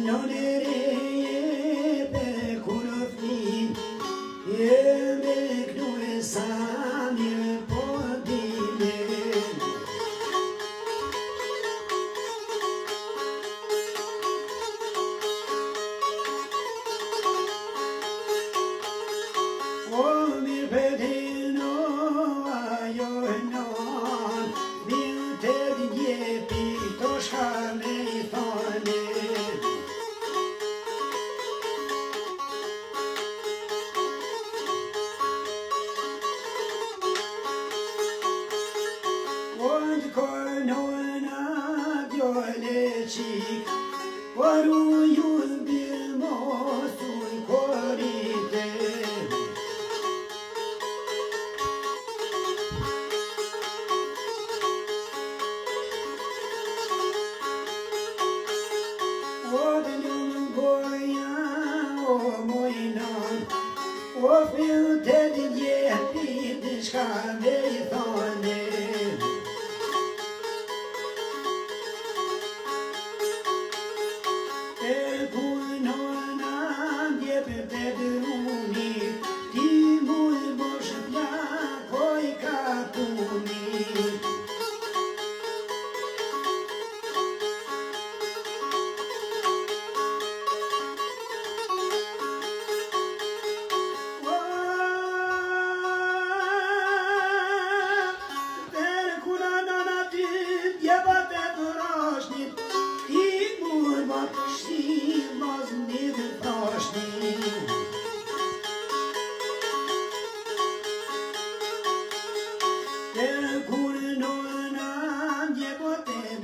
Non ere pe kurofni e me knue samir podile o mir pedino ayo non mi te die pi to shame thone Quando cornona violetic, quando iubimo sul corite. Quando non goia o moinon, o fil te di diepi di scaveione. E cui non andie per pedrumi, ti mui boșbia coi capuni. Per cura non ati, jeba te doroșni, ti mui Kur non am je potem